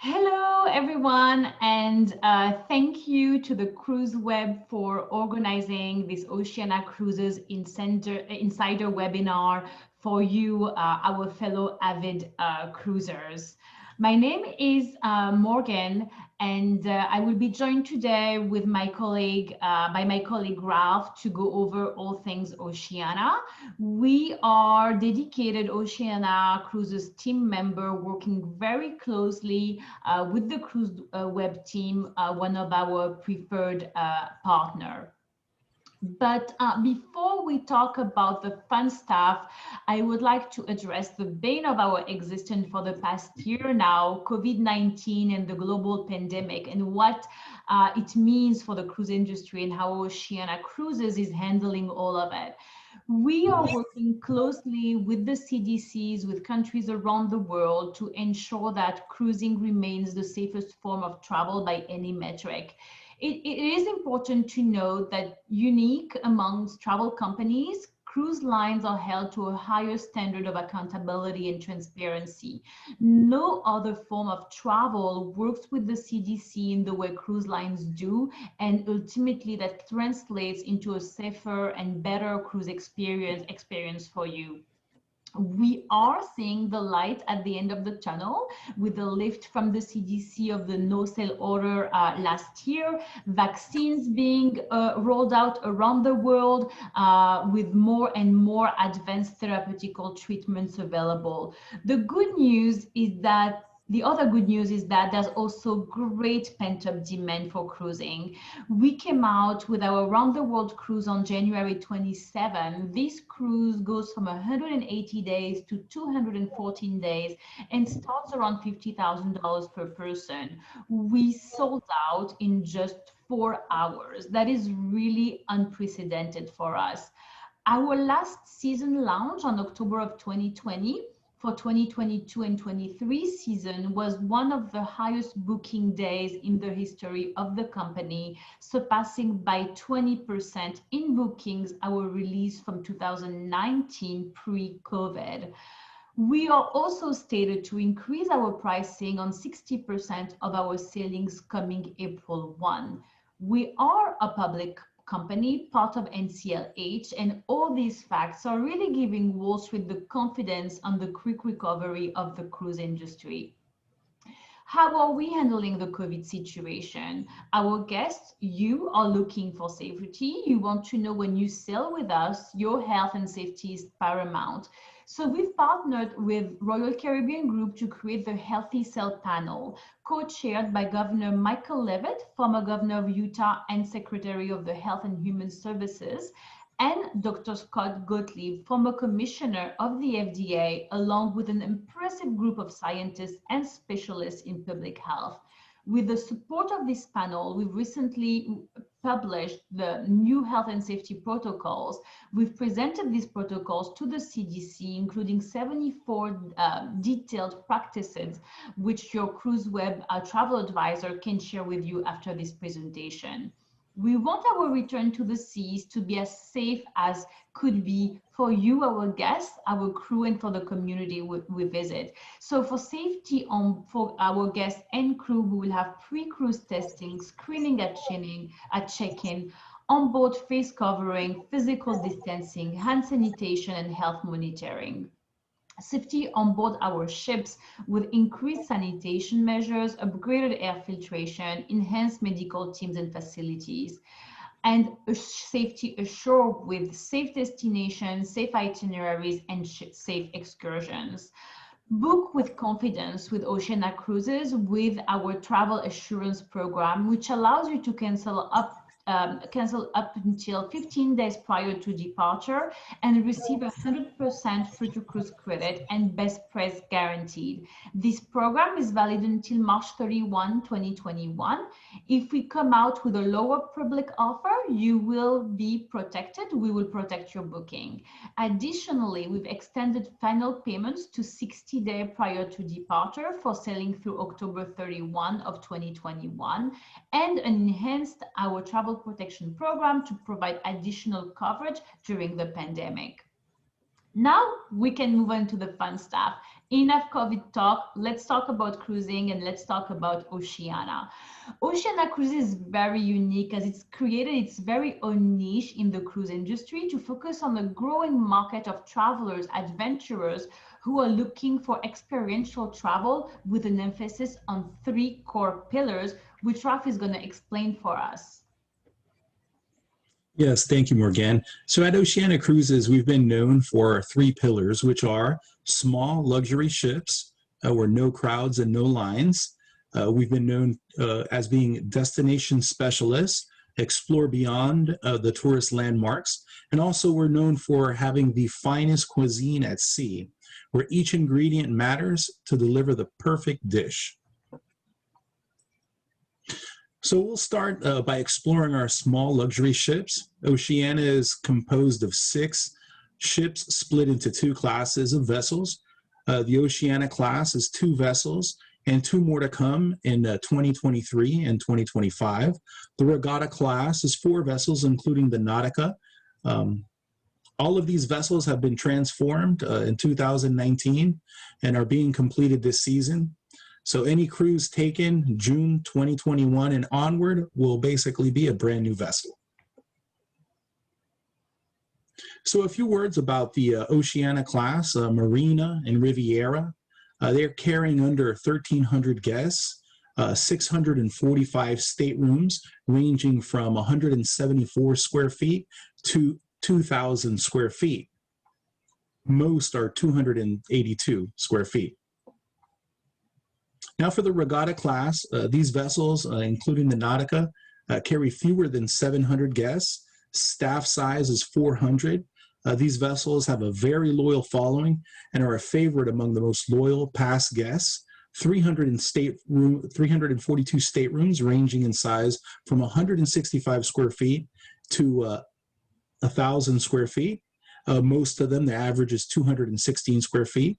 Hello, everyone, and thank you to the CruiseWeb for organizing this Oceania Cruises Insider webinar for you, our fellow avid cruisers. My name is Morgan, and I will be joined today with by my colleague Ralph to go over all things Oceania. We are dedicated Oceania Cruises team member working very closely with the Cruise Web team, one of our preferred partner. But before we talk about the fun stuff, I would like to address the bane of our existence for the past year now, COVID-19 and the global pandemic, and what it means for the cruise industry and how Oceania Cruises is handling all of it. We are working closely with the CDCs, with countries around the world to ensure that cruising remains the safest form of travel by any metric. It is important to note that unique amongst travel companies, cruise lines are held to a higher standard of accountability and transparency. No other form of travel works with the CDC in the way cruise lines do, and ultimately that translates into a safer and better cruise experience for you. We are seeing the light at the end of the tunnel with the lift from the CDC of the no-sale order last year, vaccines being rolled out around the world with more and more advanced therapeutical treatments available. The other good news is that there's also great pent-up demand for cruising. We came out with our Round the World cruise on January 27. This cruise goes from 180 days to 214 days and starts around $50,000 per person. We sold out in just 4 hours. That is really unprecedented for us. Our last season launch on October of 2020 for 2022 and 23 season was one of the highest booking days in the history of the company, surpassing by 20% in bookings our release from 2019 pre-COVID. We are also stated to increase our pricing on 60% of our sailings coming April 1. We are a public company, part of NCLH, and all these facts are really giving Wall Street the confidence on the quick recovery of the cruise industry. How are we handling the COVID situation? Our guests, you are looking for safety. You want to know when you sail with us, your health and safety is paramount. So we've partnered with Royal Caribbean Group to create the Healthy Sail Panel, co-chaired by Governor Michael Leavitt, former governor of Utah and Secretary of the Health and Human Services, and Dr. Scott Gottlieb, former commissioner of the FDA, along with an impressive group of scientists and specialists in public health. With the support of this panel, we've recently published the new health and safety protocols. We've presented these protocols to the CDC, including 74 detailed practices, which your CruiseWeb travel advisor can share with you after this presentation. We want our return to the seas to be as safe as could be for you, our guests, our crew, and for the community we visit. So for safety for our guests and crew, we will have pre-cruise testing, screening at check-in, onboard face covering, physical distancing, hand sanitation, and health monitoring. Safety on board our ships with increased sanitation measures, upgraded air filtration, enhanced medical teams and facilities, and safety assured with safe destinations, safe itineraries, and safe excursions. Book with confidence with Oceania Cruises with our travel assurance program, which allows you to cancel up until 15 days prior to departure and receive 100% free to cruise credit and best price guaranteed. This program is valid until March 31, 2021. If we come out with a lower public offer, you will be protected. We will protect your booking. Additionally, we've extended final payments to 60 days prior to departure for sailing through October 31 of 2021 and enhanced our travel protection program to provide additional coverage during the pandemic. Now we can move on to the fun stuff. Enough COVID talk. Let's talk about cruising and let's talk about Oceania. Oceania Cruises is very unique as it's created its very own niche in the cruise industry to focus on the growing market of travelers, adventurers who are looking for experiential travel with an emphasis on 3 core pillars, which Ralph is going to explain for us. Yes, thank you, Morgan. So at Oceania Cruises, we've been known for 3 pillars, which are small luxury ships, where no crowds and no lines. We've been known as being destination specialists, explore beyond the tourist landmarks, and also we're known for having the finest cuisine at sea, where each ingredient matters to deliver the perfect dish. So we'll start by exploring our small luxury ships. Oceania is composed of 6 ships split into 2 classes of vessels. The Oceania class is 2 vessels and 2 more to come in 2023 and 2025. The Regatta class is 4 vessels, including the Nautica. All of these vessels have been transformed in 2019 and are being completed this season. So any cruise taken June 2021 and onward will basically be a brand new vessel. So a few words about the Oceania class, Marina and Riviera. They're carrying under 1,300 guests, 645 staterooms ranging from 174 square feet to 2,000 square feet. Most are 282 square feet. Now for the Regatta class, these vessels, including the Nautica, carry fewer than 700 guests. Staff size is 400. These vessels have a very loyal following and are a favorite among the most loyal past guests. 342 staterooms ranging in size from 165 square feet to 1,000 square feet. Most of them, the average is 216 square feet.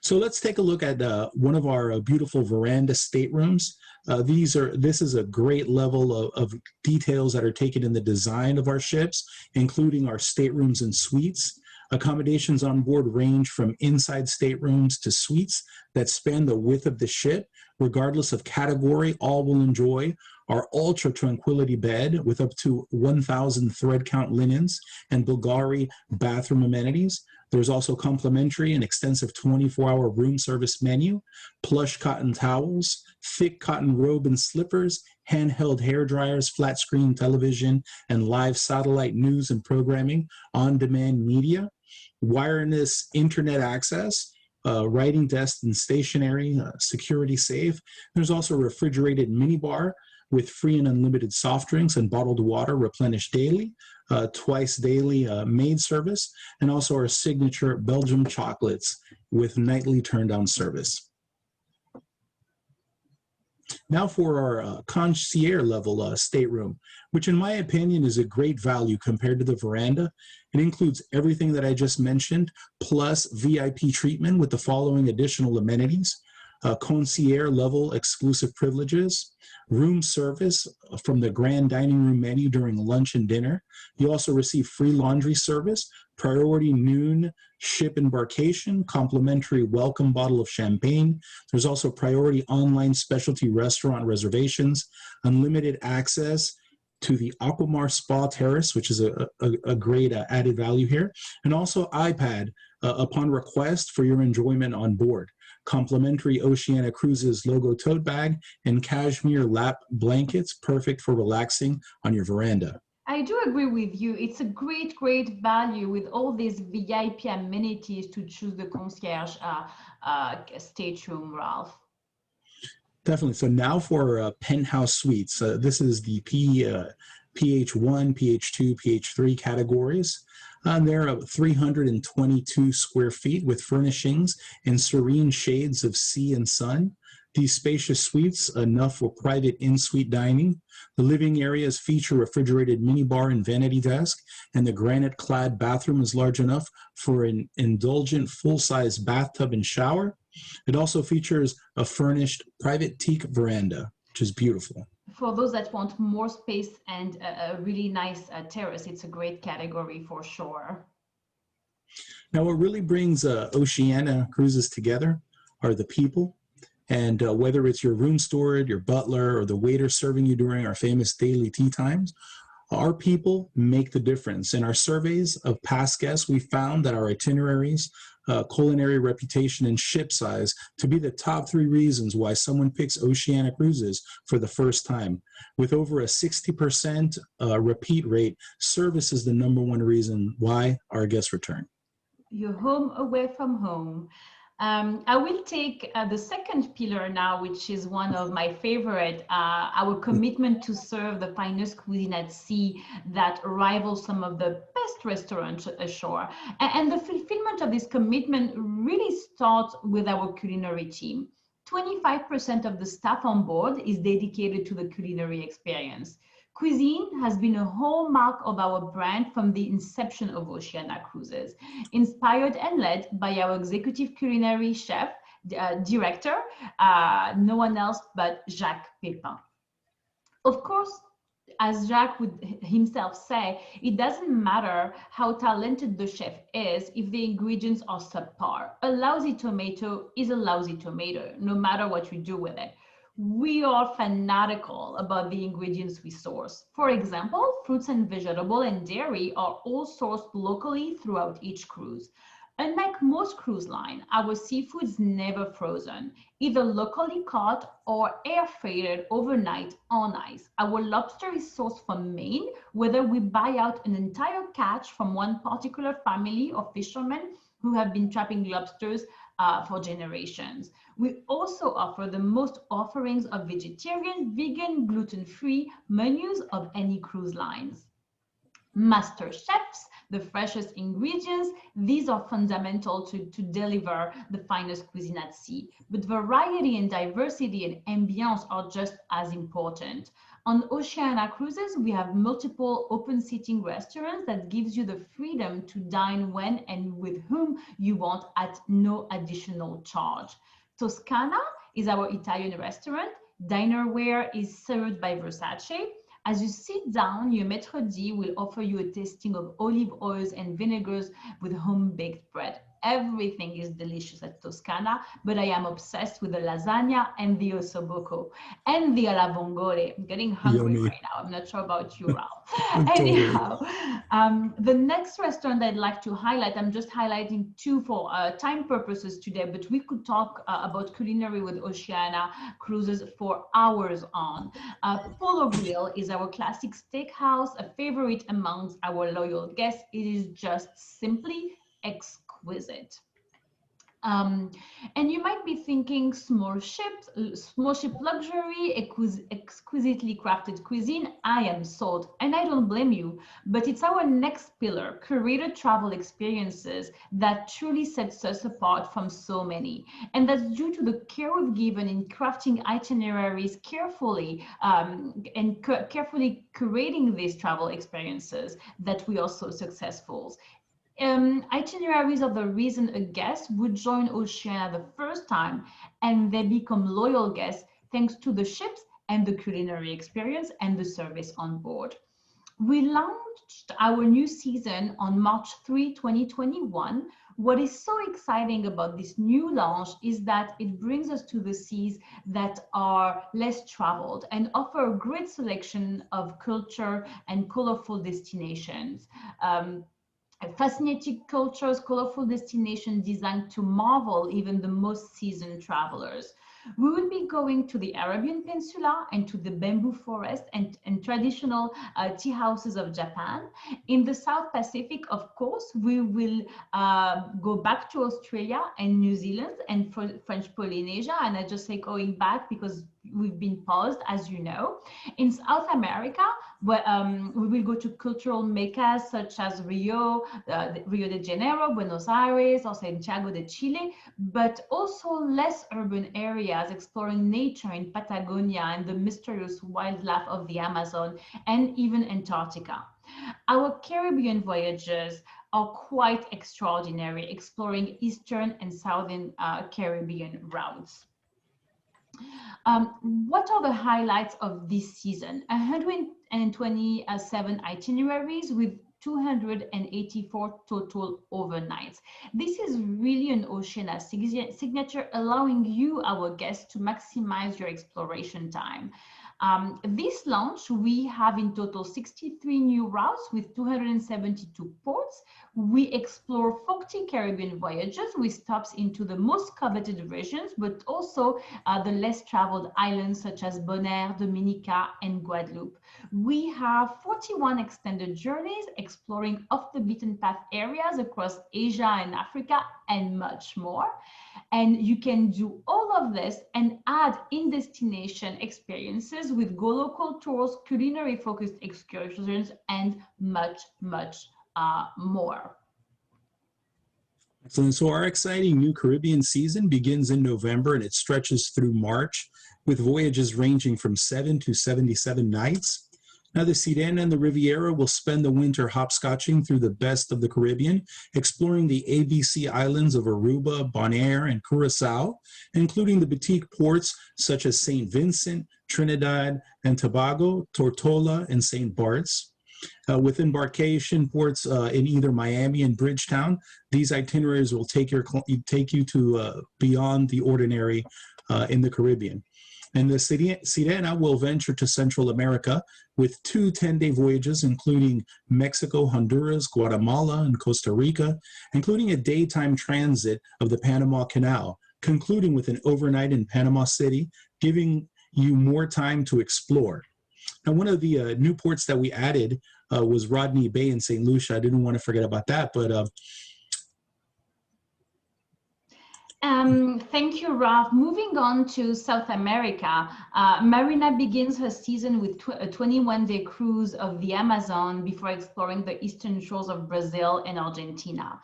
So let's take a look at one of our beautiful veranda staterooms. This is a great level of details that are taken in the design of our ships, including our staterooms and suites. Accommodations on board range from inside staterooms to suites that span the width of the ship. Regardless of category, all will enjoy our ultra tranquility bed with up to 1,000 thread count linens and Bulgari bathroom amenities. There's also complimentary and extensive 24-hour room service menu, plush cotton towels, thick cotton robe and slippers, handheld hair dryers, flat screen television, and live satellite news and programming, on-demand media, wireless internet access, writing desk and stationary, security safe. There's also a refrigerated minibar with free and unlimited soft drinks and bottled water replenished daily, twice daily maid service, and also our signature Belgium chocolates with nightly turn-down service. Now for our concierge level stateroom, which in my opinion is a great value compared to the veranda. It includes everything that I just mentioned, plus VIP treatment with the following additional amenities: concierge level exclusive privileges, room service from the grand dining room menu during lunch and dinner. You also receive free laundry service, priority noon ship embarkation, complimentary welcome bottle of champagne. There's also priority online specialty restaurant reservations, unlimited access to the Aquamar Spa Terrace, which is a great added value here, and also iPad upon request for your enjoyment on board. Complimentary Oceania Cruises logo tote bag and cashmere lap blankets, perfect for relaxing on your veranda. I do agree with you. It's a great, great value with all these VIP amenities to choose the concierge stateroom, Ralph. Definitely. So now for penthouse suites. This is the PH1, PH2, PH3 categories. They're 322 square feet with furnishings and serene shades of sea and sun. These spacious suites, enough for private in-suite dining. The living areas feature refrigerated minibar and vanity desk, and the granite-clad bathroom is large enough for an indulgent full-size bathtub and shower. It also features a furnished private teak veranda, which is beautiful. for those that want more space and a really nice terrace, it's a great category for sure. Now, what really brings Oceania Cruises together are the people. And whether it's your room steward, your butler, or the waiter serving you during our famous daily tea times, our people make the difference. In our surveys of past guests, we found that our itineraries, culinary reputation, and ship size to be the top 3 reasons why someone picks Oceania Cruises for the first time. With over a 60% repeat rate, service is the #1 reason why our guests return. Your home away from home. I will take the second pillar now, which is one of my favorite, our commitment to serve the finest cuisine at sea that rivals some of the best restaurants ashore. And the fulfillment of this commitment really starts with our culinary team. 25% of the staff on board is dedicated to the culinary experience. Cuisine has been a hallmark of our brand from the inception of Oceania Cruises, inspired and led by our executive culinary chef, director, no one else but Jacques Pépin. Of course, as Jacques would himself say, it doesn't matter how talented the chef is if the ingredients are subpar. A lousy tomato is a lousy tomato, no matter what you do with it. We are fanatical about the ingredients we source. For example, fruits and vegetables and dairy are all sourced locally throughout each cruise. Unlike most cruise lines, our seafood is never frozen, either locally caught or air freighted overnight on ice. Our lobster is sourced from Maine, whether we buy out an entire catch from one particular family of fishermen who have been trapping lobsters for generations. We also offer the most offerings of vegetarian, vegan, gluten-free menus of any cruise lines. Master chefs, the freshest ingredients, these are fundamental to deliver the finest cuisine at sea. But variety and diversity and ambience are just as important. On Oceania Cruises, we have multiple open seating restaurants that gives you the freedom to dine when and with whom you want at no additional charge. Toscana is our Italian restaurant. Dinerware is served by Versace. As you sit down, your maitre d' will offer you a tasting of olive oils and vinegars with home-baked bread. Everything is delicious at Toscana, but I am obsessed with the lasagna and the ossobuco and the alla vongole. I'm getting hungry Yummy. right now. I'm not sure about you, Ralph. Totally. Anyhow, the next restaurant I'd like to highlight, I'm just highlighting 2 for time purposes today, but we could talk about culinary with Oceania Cruises for hours on. Polo Grill is our classic steakhouse, a favorite amongst our loyal guests. It is just simply exquisite. And you might be thinking small ship luxury, exquisitely crafted cuisine. I am sold, and I don't blame you. But it's our next pillar, curated travel experiences, that truly sets us apart from so many. And that's due to the care we've given in crafting itineraries carefully and carefully curating these travel experiences that we are so successful. Itineraries are the reason a guest would join Oceania the first time, and they become loyal guests thanks to the ships and the culinary experience and the service on board. We launched our new season on March 3, 2021. What is so exciting about this new launch is that it brings us to the seas that are less traveled and offer a great selection of culture and colorful destinations. Fascinating cultures, colorful destinations designed to marvel even the most seasoned travelers. We will be going to the Arabian Peninsula and to the bamboo forest and traditional tea houses of Japan. In the South Pacific, of course, we will go back to Australia and New Zealand and French Polynesia. And I just say going back because we've been paused, as you know. In South America, where, we will go to cultural meccas such as Rio de Janeiro, Buenos Aires, or Santiago de Chile, but also less urban areas exploring nature in Patagonia and the mysterious wildlife of the Amazon and even Antarctica. Our Caribbean voyages are quite extraordinary, exploring Eastern and Southern Caribbean routes. What are the highlights of this season? 127 itineraries with 284 total overnights. This is really an Oceania signature, allowing you, our guests, to maximize your exploration time. This launch, we have in total 63 new routes with 272 ports. We explore 40 Caribbean voyages with stops into the most coveted regions, but also the less traveled islands such as Bonaire, Dominica, and Guadeloupe. We have 41 extended journeys exploring off the beaten path areas across Asia and Africa, and much more. And you can do all of this and add in-destination experiences with Go Local tours, culinary-focused excursions, and much, much more. Excellent. So our exciting new Caribbean season begins in November and it stretches through March with voyages ranging from 7 to 77 nights. Now the Sirena and the Riviera will spend the winter hopscotching through the best of the Caribbean, exploring the ABC islands of Aruba, Bonaire, and Curacao, including the boutique ports such as St. Vincent, Trinidad and Tobago, Tortola, and St. Bart's. With embarkation ports in either Miami and Bridgetown, these itineraries will take you to beyond the ordinary in the Caribbean. And the Sirena will venture to Central America with 2 10-day voyages, including Mexico, Honduras, Guatemala, and Costa Rica, including a daytime transit of the Panama Canal, concluding with an overnight in Panama City, giving you more time to explore. Now, one of the new ports that we added was Rodney Bay in St. Lucia. I didn't want to forget about that, but thank you, Ralph. Moving on to South America, Marina begins her season with a 21-day cruise of the Amazon before exploring the eastern shores of Brazil and Argentina.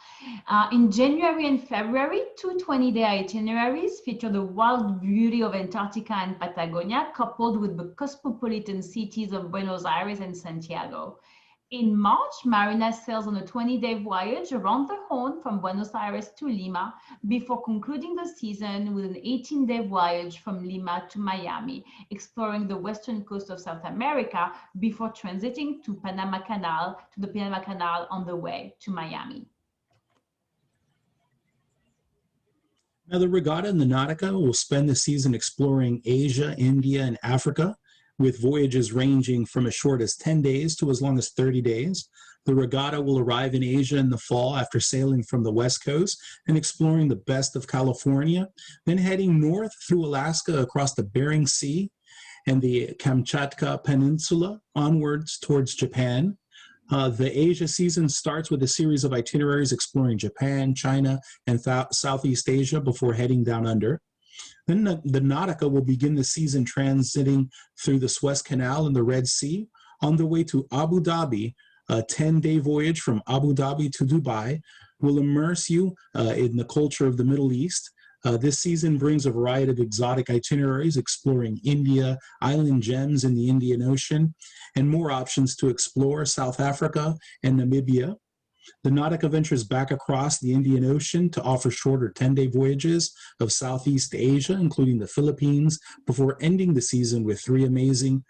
In January and February, 2 20-day itineraries feature the wild beauty of Antarctica and Patagonia, coupled with the cosmopolitan cities of Buenos Aires and Santiago. In March, Marina sails on a 20-day voyage around the Horn from Buenos Aires to Lima before concluding the season with an 18-day voyage from Lima to Miami, exploring the western coast of South America before transiting to the Panama Canal on the way to Miami. now the Regatta and the Nautica will spend the season exploring Asia, India, and Africa, with voyages ranging from as short as 10 days to as long as 30 days. The Regatta will arrive in Asia in the fall after sailing from the West Coast and exploring the best of California, then heading north through Alaska across the Bering Sea and the Kamchatka Peninsula onwards towards Japan. The Asia season starts with a series of itineraries exploring Japan, China, and Southeast Asia before heading down under. Then the Nautica will begin the season transiting through the Suez Canal and the Red Sea on the way to Abu Dhabi. A 10-day voyage from Abu Dhabi to Dubai will immerse you in the culture of the Middle East. This season brings a variety of exotic itineraries exploring India, island gems in the Indian Ocean, and more options to explore South Africa and Namibia. The Nautica ventures back across the Indian Ocean to offer shorter 10-day voyages of Southeast Asia, including the Philippines, before ending the season with 3 amazing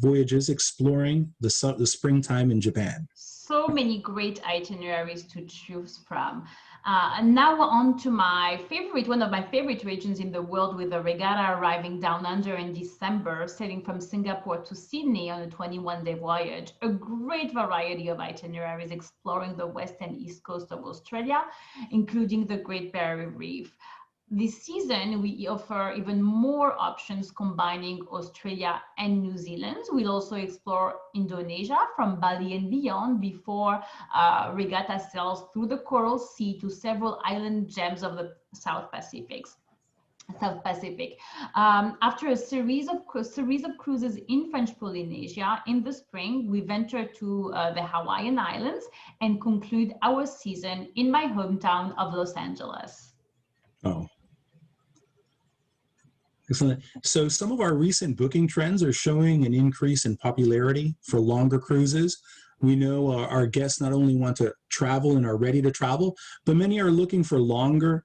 voyages exploring the springtime in Japan. So many great itineraries to choose from. Now on to one of my favorite regions in the world, with the Regatta arriving down under in December, sailing from Singapore to Sydney on a 21-day voyage. A great variety of itineraries exploring the west and east coast of Australia, including the Great Barrier Reef. This season, we offer even more options combining Australia and New Zealand. We'll also explore Indonesia from Bali and beyond before Regatta sails through the Coral Sea to several island gems of the South Pacific. After a series of cruises in French Polynesia in the spring, we venture to the Hawaiian Islands and conclude our season in my hometown of Los Angeles. Oh. Excellent. So some of our recent booking trends are showing an increase in popularity for longer cruises. We know our guests not only want to travel and are ready to travel, but many are looking for longer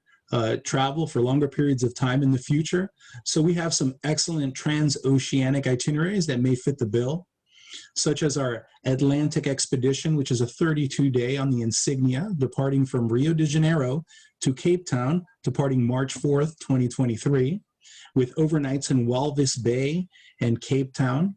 travel for longer periods of time in the future. So we have some excellent transoceanic itineraries that may fit the bill, such as our Atlantic expedition, which is a 32-day on the Insignia, departing from Rio de Janeiro to Cape Town, departing March 4th, 2023, with overnights in Walvis Bay and Cape Town.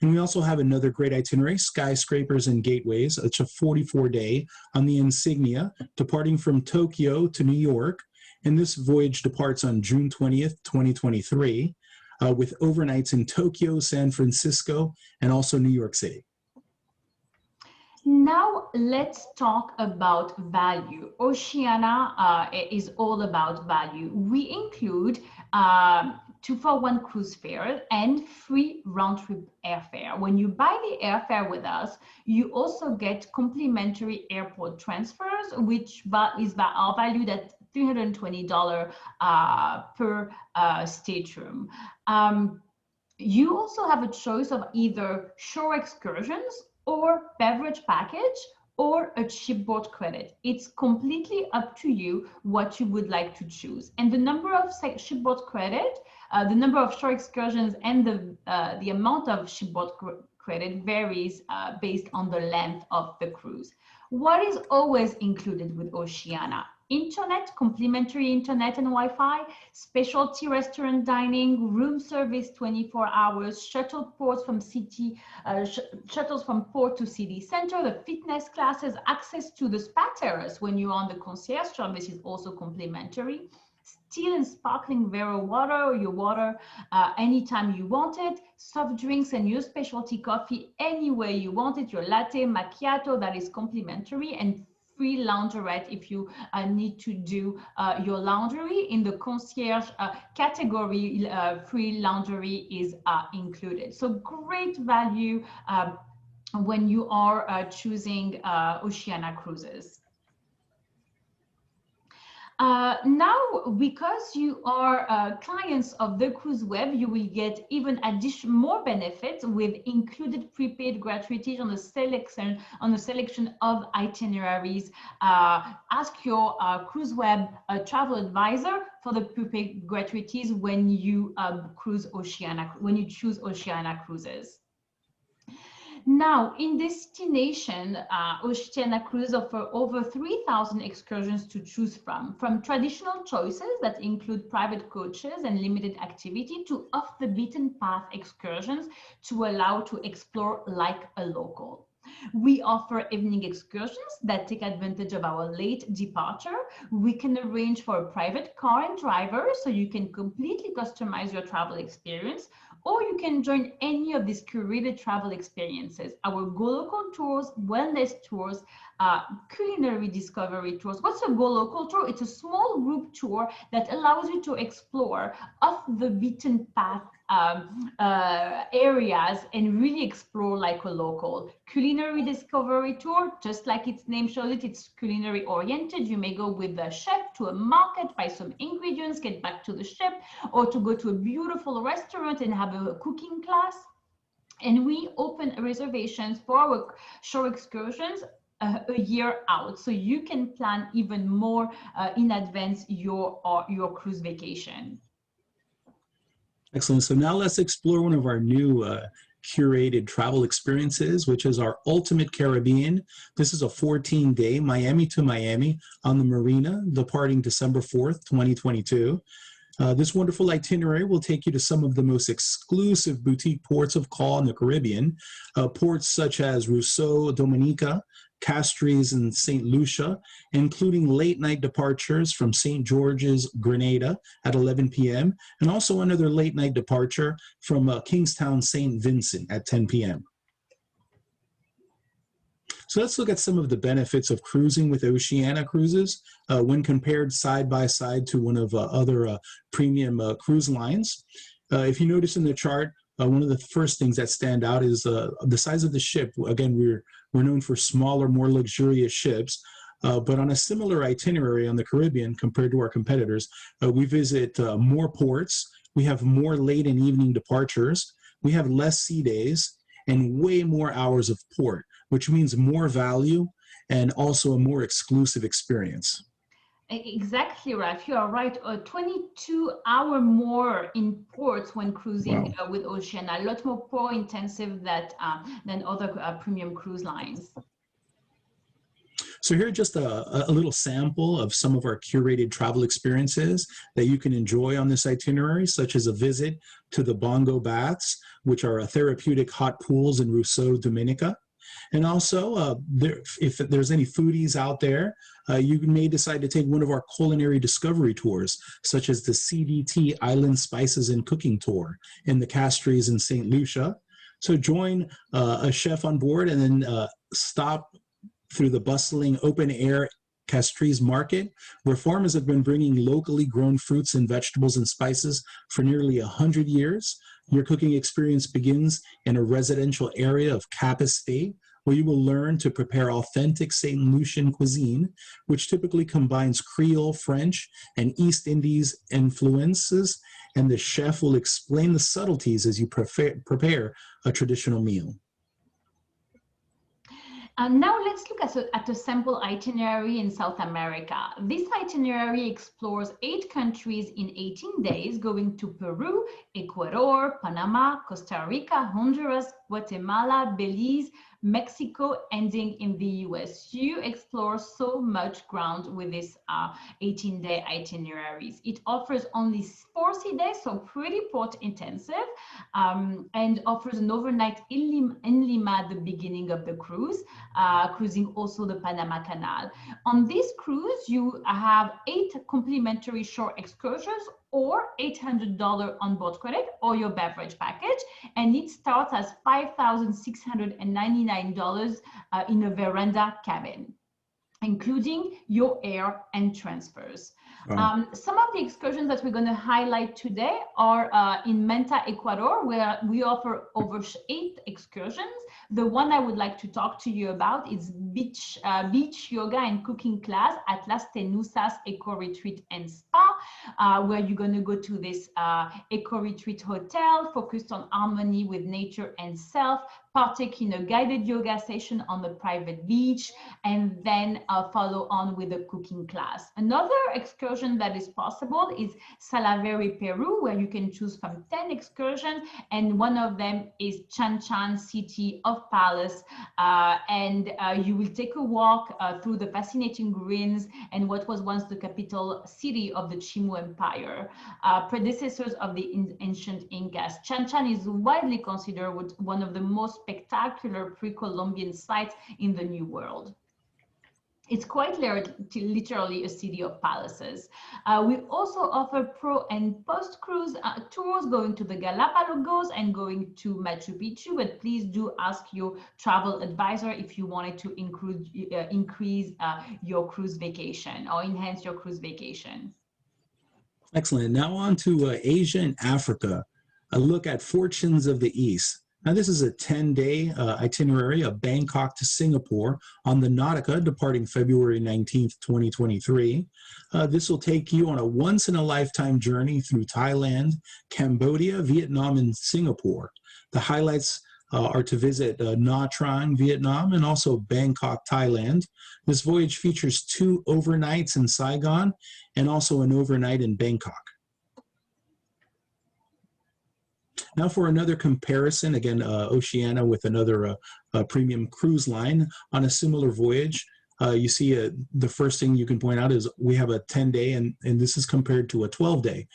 And we also have another great itinerary, Skyscrapers and Gateways. It's a 44-day on the Insignia, departing from Tokyo to New York. And this voyage departs on June 20th, 2023, with overnights in Tokyo, San Francisco, and also New York City. Now let's talk about value. Oceania is all about value. We include 2-for-1 cruise fare and free round-trip airfare. When you buy the airfare with us, you also get complimentary airport transfers, which are valued at $320 per stateroom. You also have a choice of either shore excursions or beverage package or a shipboard credit. It's completely up to you what you would like to choose. And the number of shipboard credit, the number of shore excursions, and the amount of shipboard credit varies based on the length of the cruise. What is always included with Oceania? Internet, complimentary internet and Wi-Fi, specialty restaurant dining, room service 24 hours, shuttles from port to city center, the fitness classes, access to the spa terrace when you're on the concierge service is also complimentary. Still and sparkling Vero water or your water anytime you want it, soft drinks and your specialty coffee anywhere you want it, your latte, macchiato, that is complimentary, and free launderette if you need to do your laundry. In the concierge category, free laundry is included. So great value when you are choosing Oceania Cruises. Now, because you are clients of the CruiseWeb, you will get even more benefits with included prepaid gratuities on the selection of itineraries. Ask your CruiseWeb travel advisor for the prepaid gratuities when you choose Oceania Cruises. Now, in destination, Oceania Cruises offer over 3,000 excursions to choose from traditional choices that include private coaches and limited activity to off-the-beaten-path excursions to allow to explore like a local. We offer evening excursions that take advantage of our late departure. We can arrange for a private car and driver so you can completely customize your travel experience, or you can join any of these curated travel experiences. Our Go Local tours, wellness tours, culinary discovery tours. What's a Go Local tour? It's a small group tour that allows you to explore off the beaten path areas and really explore like a local. Culinary discovery tour, just like its name shows it, it's culinary oriented. You may go with the chef to a market, buy some ingredients, get back to the ship, or to go to a beautiful restaurant and have a cooking class. And we open reservations for our shore excursions a year out, so you can plan even more in advance your cruise vacation. Excellent. So now let's explore one of our new curated travel experiences, which is our Ultimate Caribbean. This is a 14-day Miami to Miami on the Marina, departing December 4th, 2022. This wonderful itinerary will take you to some of the most exclusive boutique ports of call in the Caribbean, ports such as Rousseau, Dominica, Castries, and St. Lucia, including late-night departures from St. George's, Grenada at 11 p.m., and also another late-night departure from Kingstown, St. Vincent at 10 p.m. So let's look at some of the benefits of cruising with Oceania Cruises when compared side by side to one of other premium cruise lines. If you notice in the chart, one of the first things that stand out is the size of the ship. Again, we're known for smaller, more luxurious ships, but on a similar itinerary on the Caribbean compared to our competitors, we visit more ports, we have more late and evening departures, we have less sea days, and way more hours of port, which means more value and also a more exclusive experience. Exactly, Ralph. You are right. 22-hour more in ports when cruising Wow. with Oceania. A lot more port intensive than other premium cruise lines. So here just a little sample of some of our curated travel experiences that you can enjoy on this itinerary, such as a visit to the Bongo Baths, which are therapeutic hot pools in Rousseau, Dominica. And also, if there's any foodies out there, you may decide to take one of our culinary discovery tours, such as the CDT Island Spices and Cooking Tour in the Castries in St. Lucia. So join a chef on board and then stop through the bustling open-air Castries market, where farmers have been bringing locally grown fruits and vegetables and spices for nearly 100 years. Your cooking experience begins in a residential area of Cap Estate, where you will learn to prepare authentic St. Lucian cuisine, which typically combines Creole, French, and East Indies influences, and the chef will explain the subtleties as you prepare a traditional meal. Now let's look at a sample itinerary in South America. This itinerary explores 8 countries in 18 days, going to Peru, Ecuador, Panama, Costa Rica, Honduras, Guatemala, Belize, Mexico, ending in the US. You explore so much ground with this 18-day itineraries. It offers only 40 days, so pretty port intensive, and offers an overnight in Lima at the beginning of the cruise, cruising also the Panama Canal. On this cruise, you have 8 complimentary shore excursions or $800 onboard credit or your beverage package, and it starts as $5,699 in a veranda cabin, including your air and transfers. Wow. Some of the excursions that we're going to highlight today are in Manta, Ecuador, where we offer over 8 excursions. The one I would like to talk to you about is beach yoga and cooking class at Las Tenusas Eco Retreat and Spa, where you're going to go to this Eco Retreat hotel focused on harmony with nature and self, partake in a guided yoga session on the private beach, and then follow on with a cooking class. Another excursion that is possible is Salaverry, Peru, where you can choose from 10 excursions, and one of them is Chan Chan, City of Palace, and you will take a walk through the fascinating ruins and what was once the capital city of the Chimu Empire, predecessors of the ancient Incas. Chan Chan is widely considered one of the most spectacular pre-Columbian sites in the New World. It's quite literally a city of palaces. We also offer pro and post cruise tours going to the Galapagos and going to Machu Picchu, but please do ask your travel advisor if you wanted to increase your cruise vacation or enhance your cruise vacation. Excellent. Now on to Asia and Africa. A look at Fortunes of the East. Now, this is a 10-day itinerary of Bangkok to Singapore on the Nautica, departing February 19th, 2023. This will take you on a once-in-a-lifetime journey through Thailand, Cambodia, Vietnam, and Singapore. The highlights are to visit Nha Trang, Vietnam, and also Bangkok, Thailand. This voyage features 2 overnights in Saigon and also an overnight in Bangkok. Now for another comparison, again, Oceania with another premium cruise line on a similar voyage. You see the first thing you can point out is we have a 10-day, and this is compared to a 12-day.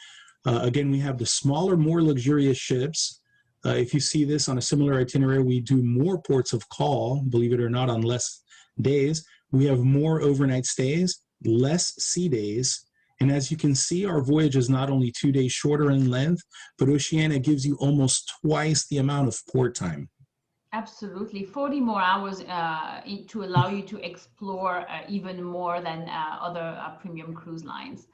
Again, we have the smaller, more luxurious ships. If you see this on a similar itinerary, we do more ports of call, believe it or not, on less days. We have more overnight stays, less sea days. And as you can see, our voyage is not only 2 days shorter in length, but Oceania gives you almost twice the amount of port time. Absolutely, 40 more hours to allow you to explore even more than other premium cruise lines.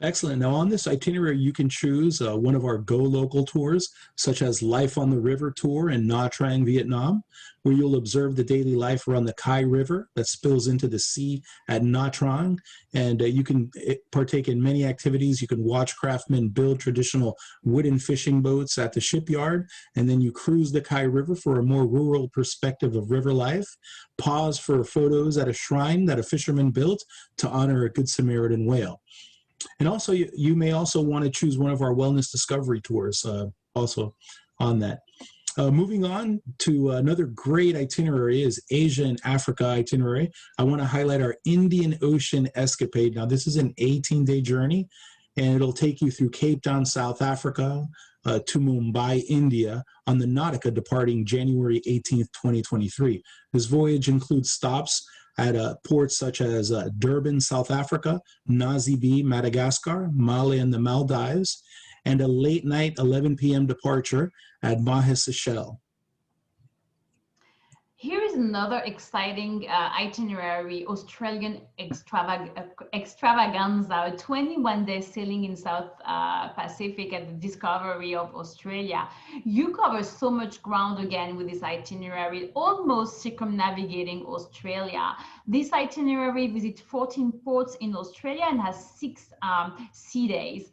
Excellent. Now, on this itinerary, you can choose one of our Go Local tours, such as Life on the River tour in Nha Trang, Vietnam, where you'll observe the daily life around the Kai River that spills into the sea at Nha Trang. And you can partake in many activities. You can watch craftsmen build traditional wooden fishing boats at the shipyard, and then you cruise the Kai River for a more rural perspective of river life. Pause for photos at a shrine that a fisherman built to honor a Good Samaritan whale. And also, you may also want to choose one of our wellness discovery tours also on that. Moving on to another great itinerary is Asia and Africa itinerary. I want to highlight our Indian Ocean escapade. Now, this is an 18-day journey, and it'll take you through Cape Town, South Africa, to Mumbai, India, on the Nautica departing January 18th, 2023. This voyage includes stops at ports such as Durban, South Africa, Nazibi, Madagascar, Male and the Maldives, and a late night 11 p.m. departure at Mahe, Seychelles. Here is another exciting itinerary, Australian extravaganza, a 21-day sailing in South Pacific at the discovery of Australia. You cover so much ground again with this itinerary, almost circumnavigating Australia. This itinerary visits 14 ports in Australia and has 6 sea days.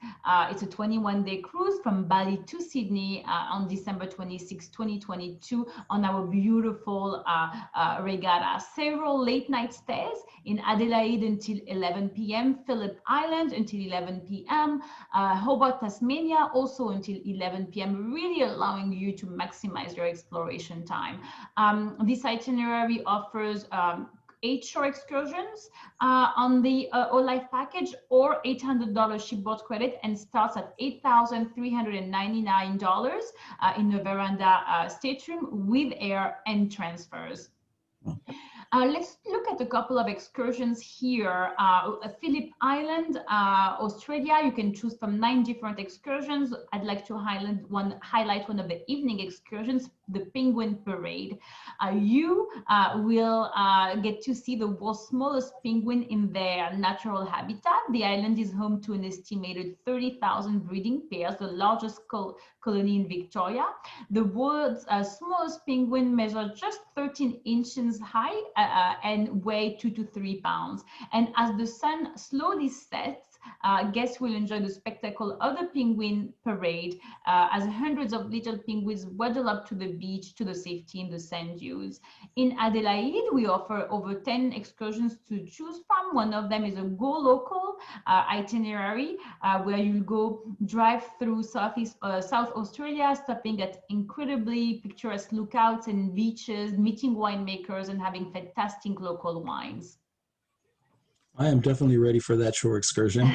It's a 21-day cruise from Bali to Sydney on December 26, 2022 on our beautiful regatta. Several late night stays in Adelaide until 11 p.m., Phillip Island until 11 p.m., Hobart, Tasmania also until 11 p.m., really allowing you to maximize your exploration time. This itinerary offers 8 shore excursions on the All Life package, or $800 shipboard credit, and starts at $8,399 in a veranda stateroom with air and transfers. Let's look at a couple of excursions here. Phillip Island, Australia, you can choose from 9 different excursions. I'd like to highlight one of the evening excursions, the Penguin Parade. You will get to see the world's smallest penguin in their natural habitat. The island is home to an estimated 30,000 breeding pairs, the largest colony in Victoria. The world's smallest penguin measures just 13 inches high and weigh 2 to 3 pounds. And as the sun slowly sets, guests will enjoy the spectacle of the penguin parade as hundreds of little penguins waddle up to the beach to the safety in the sand dunes. In Adelaide, we offer over 10 excursions to choose from. One of them is a Go Local itinerary where you'll go drive through South Australia, stopping at incredibly picturesque lookouts and beaches, meeting winemakers and having fantastic local wines. I am definitely ready for that shore excursion.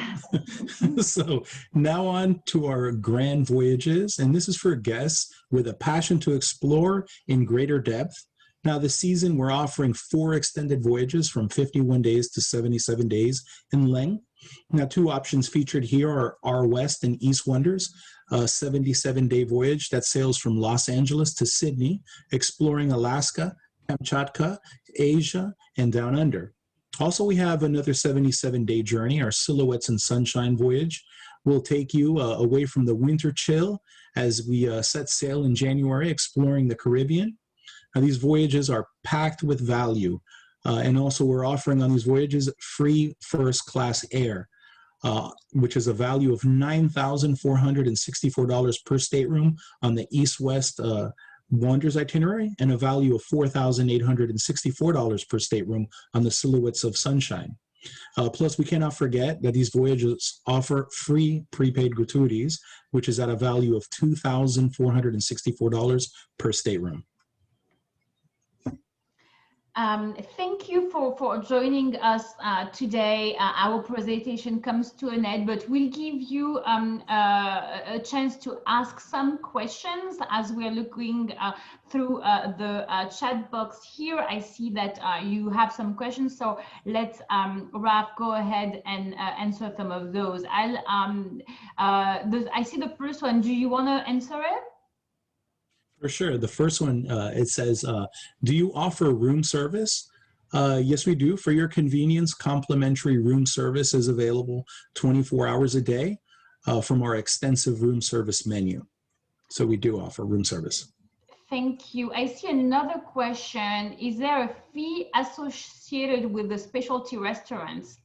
So now on to our grand voyages, and this is for guests with a passion to explore in greater depth. Now this season, we're offering 4 extended voyages from 51 days to 77 days in length. Now 2 options featured here are our West and East Wonders, a 77-day voyage that sails from Los Angeles to Sydney, exploring Alaska, Kamchatka, Asia, and down under. Also, we have another 77-day journey, our Silhouettes and Sunshine voyage. Will take you away from the winter chill as we set sail in January, exploring the Caribbean. Now, these voyages are packed with value, and also we're offering on these voyages free first-class air, which is a value of $9,464 per stateroom on the East-West Wonders itinerary, and a value of $4,864 per stateroom on the Silhouettes of Sunshine. Plus, we cannot forget that these voyages offer free prepaid gratuities, which is at a value of $2,464 per stateroom. Thank you for joining us today. Our presentation comes to an end, but we'll give you a chance to ask some questions as we're looking through the chat box here. I see that you have some questions, so let's Raf, go ahead and answer some of those. I see the first one. Do you want to answer it? For sure. The first one, it says, do you offer room service? Yes, we do. For your convenience, complimentary room service is available 24 hours a day from our extensive room service menu. So we do offer room service. Thank you. I see another question. Is there a fee associated with the specialty restaurants?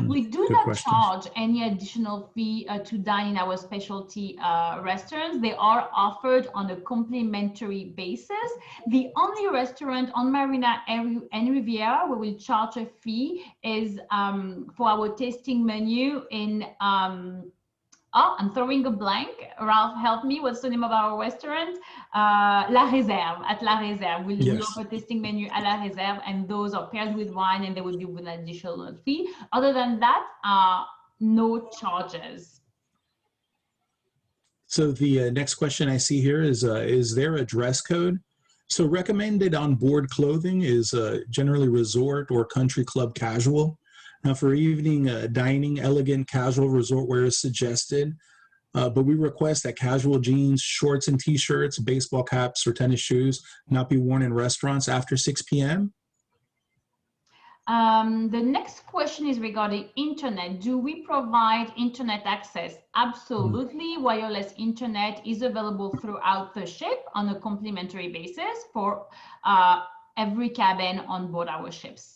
We do not charge any additional fee to dine in our specialty restaurants. They are offered on a complimentary basis. The only restaurant on Marina and Riviera where we charge a fee is for our tasting menu in oh, I'm throwing a blank. Ralph, help me. What's the name of our restaurant? La Réserve, at La Réserve. We offer tasting menu à La Réserve, and those are paired with wine, and there will be an additional fee. Other than that, no charges. So the next question I see here is there a dress code? So recommended on board clothing is generally resort or country club casual. Now, for evening dining, elegant casual resort wear is suggested, but we request that casual jeans, shorts and t-shirts, baseball caps, or tennis shoes not be worn in restaurants after 6 p.m. The next question is regarding internet. Do we provide internet access? Absolutely. Wireless internet is available throughout the ship on a complimentary basis for every cabin on board our ships.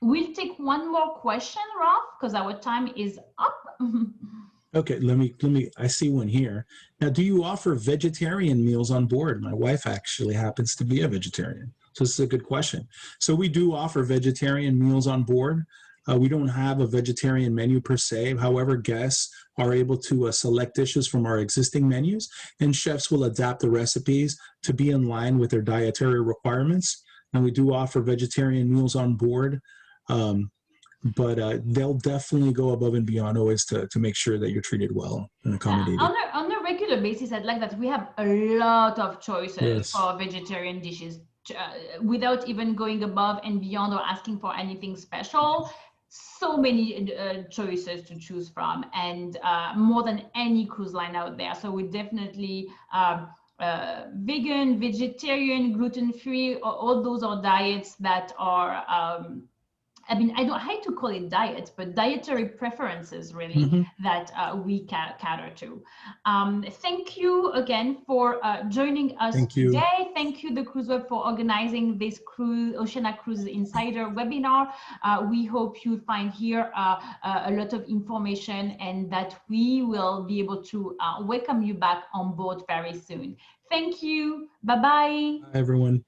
We'll take one more question, Ralph, because our time is up. Okay, let me, I see one here. Now, do you offer vegetarian meals on board? My wife actually happens to be a vegetarian. So this is a good question. So we do offer vegetarian meals on board. We don't have a vegetarian menu per se. However, guests are able to select dishes from our existing menus, and chefs will adapt the recipes to be in line with their dietary requirements. And we do offer vegetarian meals on board. But they'll definitely go above and beyond always to make sure that you're treated well and accommodated. On a regular basis, I'd like that we have a lot of choices for vegetarian dishes without even going above and beyond or asking for anything special. So many choices to choose from, and more than any cruise line out there. So we definitely vegan, vegetarian, gluten-free, all those are diets that are I mean, I hate to call it diet, but dietary preferences really that we cater to. Thank you again for joining us today. Thank you, the CruiseWeb, for organizing this Oceania Cruises Insider webinar. We hope you find here a lot of information, and that we will be able to welcome you back on board very soon. Thank you. Bye-bye. Bye, everyone.